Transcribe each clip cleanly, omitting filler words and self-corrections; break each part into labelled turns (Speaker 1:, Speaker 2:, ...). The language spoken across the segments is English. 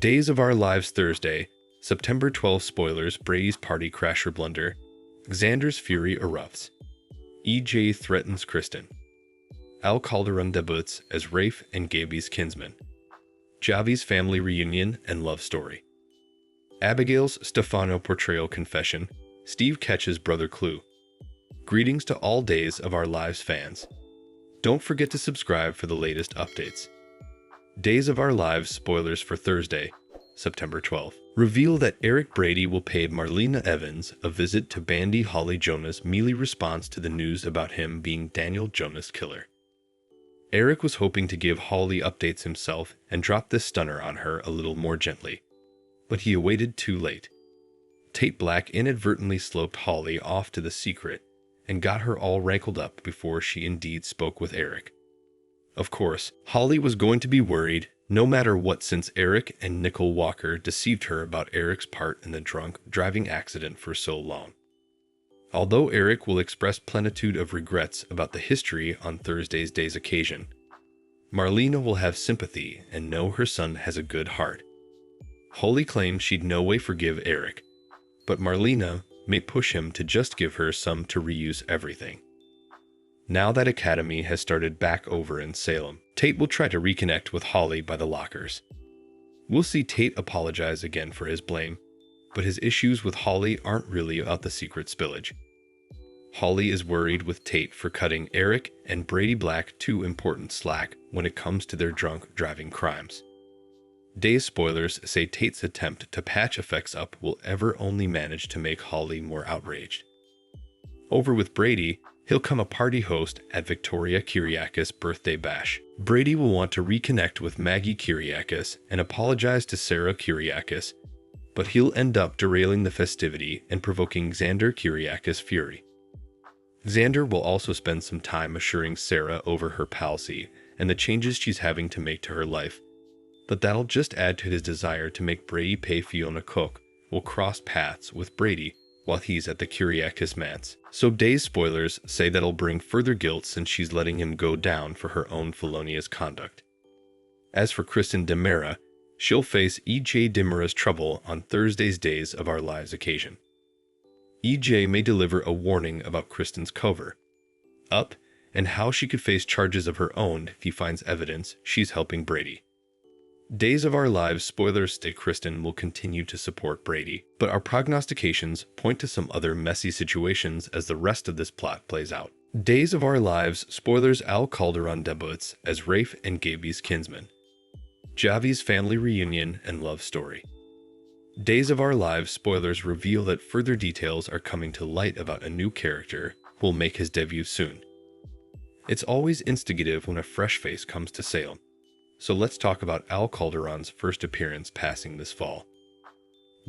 Speaker 1: Days of Our Lives Thursday, September 12. Spoilers: Brady's party crasher blunder. Xander's fury erupts. EJ threatens Kristen. Al Calderon debuts as Rafe and Gaby's kinsman. Javi's family reunion and love story. Abigail's Stefano portrayal confession. Steve catches brother Clue. Greetings to all Days of Our Lives fans. Don't forget to subscribe for the latest updates. Days of Our Lives spoilers for Thursday, September 12th. Reveal that Eric Brady will pay Marlena Evans a visit to bandy Holly Jonas' mealy response to the news about him being Daniel Jonas' killer. Eric was hoping to give Holly updates himself and drop this stunner on her a little more gently, but he awaited too late. Tate Black inadvertently sloped Holly off to the secret and got her all rankled up before she indeed spoke with Eric. Of course, Holly was going to be worried no matter what, since Eric and Nicole Walker deceived her about Eric's part in the drunk driving accident for so long. Although Eric will express plenitude of regrets about the history on Thursday's day's occasion, Marlena will have sympathy and know her son has a good heart. Holly claims she'd no way forgive Eric, but Marlena may push him to just give her some to reuse everything. Now that Academy has started back over in Salem, Tate will try to reconnect with Holly by the lockers. We'll see Tate apologize again for his blame, but his issues with Holly aren't really about the secret spillage. Holly is worried with Tate for cutting Eric and Brady Black too important slack when it comes to their drunk driving crimes. Days spoilers say Tate's attempt to patch effects up will ever only manage to make Holly more outraged. Over with Brady, he'll become a party host at Victoria Kiriakis' birthday bash. Brady will want to reconnect with Maggie Kiriakis and apologize to Sarah Kiriakis, but he'll end up derailing the festivity and provoking Xander Kiriakis' fury. Xander will also spend some time assuring Sarah over her palsy and the changes she's having to make to her life, but that'll just add to his desire to make Brady pay. Fiona Cook will cross paths with Brady while he's at the Kiriakis manse. So Days spoilers say that'll bring further guilt since she's letting him go down for her own felonious conduct. As for Kristen DiMera, she'll face EJ DiMera's trouble on Thursday's Days of Our Lives occasion. EJ may deliver a warning about Kristen's cover-up and how she could face charges of her own if he finds evidence she's helping Brady. Days of Our Lives spoilers say Kristen will continue to support Brady, but our prognostications point to some other messy situations as the rest of this plot plays out. Days of Our Lives spoilers Al Calderon debuts as Rafe and Gaby's kinsman. Javi's family reunion and love story. Days of Our Lives spoilers reveal that further details are coming to light about a new character who will make his debut soon. It's always instigative when a fresh face comes to Salem. So let's talk about Al Calderon's first appearance passing this fall.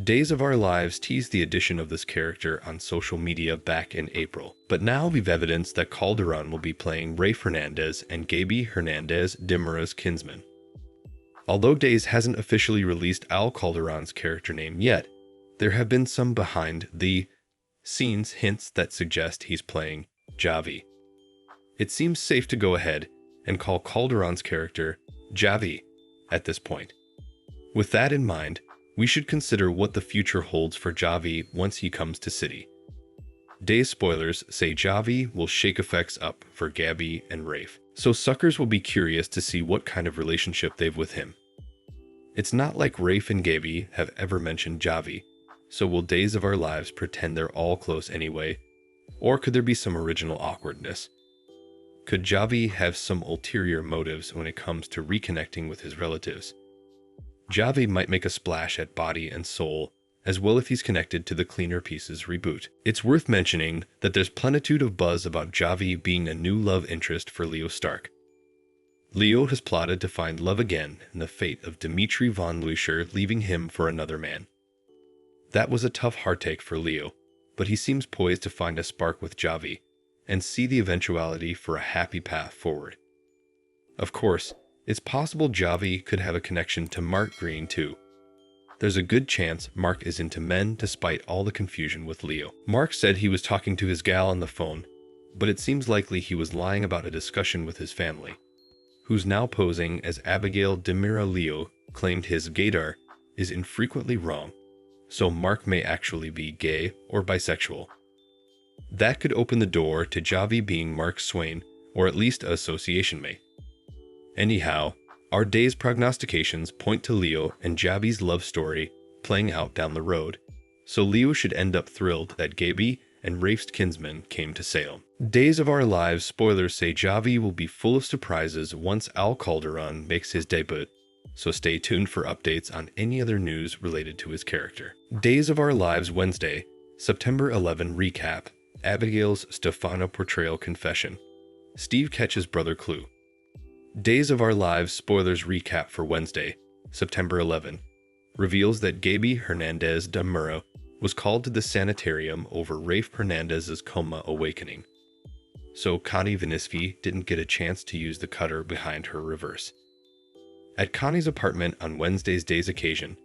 Speaker 1: Days of Our Lives teased the addition of this character on social media back in April, but now we've evidence that Calderon will be playing Rafe Hernandez and Gaby Hernandez DiMera's kinsman. Although Days hasn't officially released Al Calderon's character name yet, there have been some behind-the-scenes hints that suggest he's playing Javi. It seems safe to go ahead and call Calderon's character Javi at this point. With that in mind, we should consider what the future holds for Javi once he comes to City. Days spoilers say Javi will shake effects up for Gaby and Rafe, so suckers will be curious to see what kind of relationship they've with him. It's not like Rafe and Gaby have ever mentioned Javi, so will Days of Our Lives pretend they're all close anyway, or could there be some original awkwardness? Could Javi have some ulterior motives when it comes to reconnecting with his relatives? Javi might make a splash at Body and Soul, as well if he's connected to the Cleaner Pieces reboot. It's worth mentioning that there's plenitude of buzz about Javi being a new love interest for Leo Stark. Leo has plotted to find love again in the fate of Dimitri von Lucier leaving him for another man. That was a tough heartache for Leo, but he seems poised to find a spark with Javi and see the eventuality for a happy path forward. Of course, it's possible Javi could have a connection to Mark Green too. There's a good chance Mark is into men despite all the confusion with Leo. Mark said he was talking to his gal on the phone, but it seems likely he was lying about a discussion with his family, who's now posing as Abigail DiMera. Leo claimed his gaydar is infrequently wrong, so Mark may actually be gay or bisexual. That could open the door to Javi being Mark's swain, or at least an association mate. Anyhow, our day's prognostications point to Leo and Javi's love story playing out down the road, so Leo should end up thrilled that Gaby and Rafe's kinsman came to Salem. Days of Our Lives spoilers say Javi will be full of surprises once Al Calderon makes his debut, so stay tuned for updates on any other news related to his character. Days of Our Lives Wednesday, September 11 recap, Abigail's Stefano portrayal confession. Steve catches brother Clue. Days of Our Lives spoilers recap for Wednesday, September 11, reveals that Gaby Hernandez de Muro was called to the sanitarium over Rafe Hernandez's coma awakening. So Connie Vinisvi didn't get a chance to use the cutter behind her reverse. At Connie's apartment on Wednesday's day's occasion,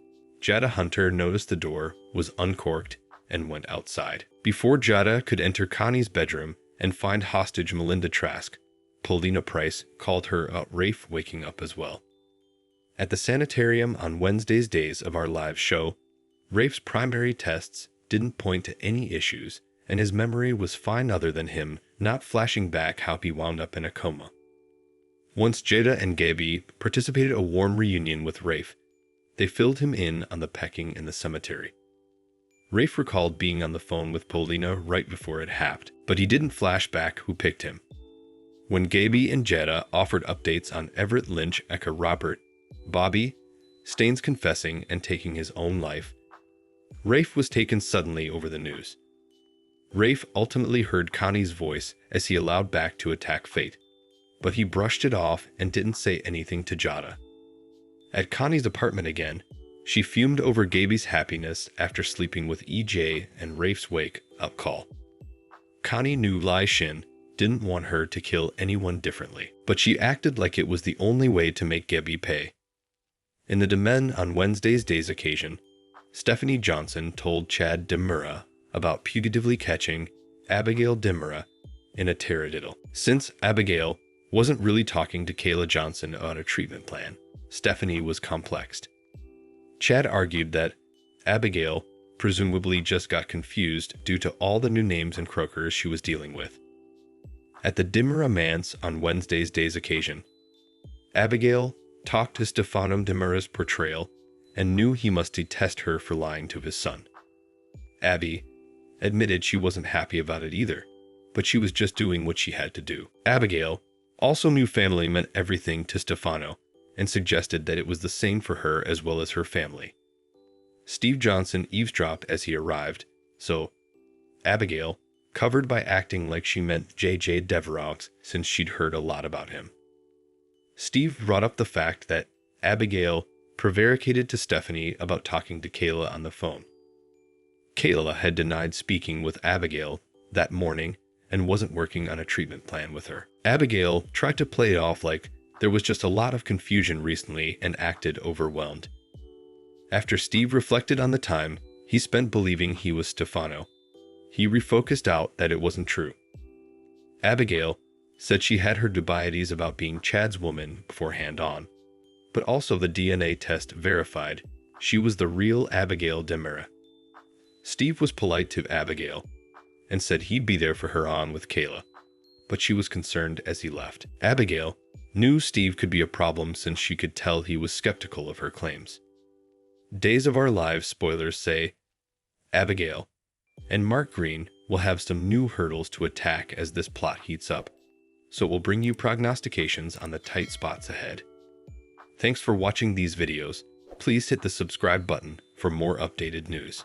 Speaker 1: Jada Hunter noticed the door was uncorked and went outside. Before Jada could enter Connie's bedroom and find hostage Melinda Trask, Paulina Price called her out Rafe waking up as well. At the sanitarium on Wednesday's Days of Our Lives show, Rafe's primary tests didn't point to any issues, and his memory was fine other than him not flashing back how he wound up in a coma. Once Jada and Gaby participated a warm reunion with Rafe, they filled him in on the pecking in the cemetery. Rafe recalled being on the phone with Paulina right before it happened, but he didn't flash back who picked him. When Gaby and Jada offered updates on Everett Lynch, Eka Robert, Bobby, Staines confessing and taking his own life, Rafe was taken suddenly over the news. Rafe ultimately heard Connie's voice as he allowed back to attack fate, but he brushed it off and didn't say anything to Jada. At Connie's apartment again, she fumed over Gaby's happiness after sleeping with EJ and Rafe's wake-up call. Connie knew Lai Shin didn't want her to kill anyone differently, but she acted like it was the only way to make Gaby pay. In the Domain on Wednesday's day's occasion, Stephanie Johnson told Chad Demura about putatively catching Abigail Demura in a taradiddle. Since Abigail wasn't really talking to Kayla Johnson about a treatment plan, Stephanie was complexed. Chad argued that Abigail presumably just got confused due to all the new names and croakers she was dealing with. At the Demura manse on Wednesday's day's occasion, Abigail talked to Stefano Demura's portrayal and knew he must detest her for lying to his son. Abby admitted she wasn't happy about it either, but she was just doing what she had to do. Abigail also knew family meant everything to Stefano and suggested that it was the same for her as well as her family. Steve Johnson eavesdropped as he arrived, so Abigail covered by acting like she meant J.J. Deverox since she'd heard a lot about him. Steve brought up the fact that Abigail prevaricated to Stephanie about talking to Kayla on the phone. Kayla had denied speaking with Abigail that morning and wasn't working on a treatment plan with her. Abigail tried to play it off like there was just a lot of confusion recently and acted overwhelmed. After Steve reflected on the time he spent believing he was Stefano, he refocused out that it wasn't true. Abigail said she had her dubieties about being Chad's woman beforehand on, but also the DNA test verified she was the real Abigail Demura. Steve was polite to Abigail and said he'd be there for her on with Kayla, but she was concerned as he left. Abigail knew Steve could be a problem since she could tell he was skeptical of her claims. Days of Our Lives spoilers say Abigail and Mark Green will have some new hurdles to attack as this plot heats up, so it will bring you prognostications on the tight spots ahead. Thanks for watching these videos. Please hit the subscribe button for more updated news.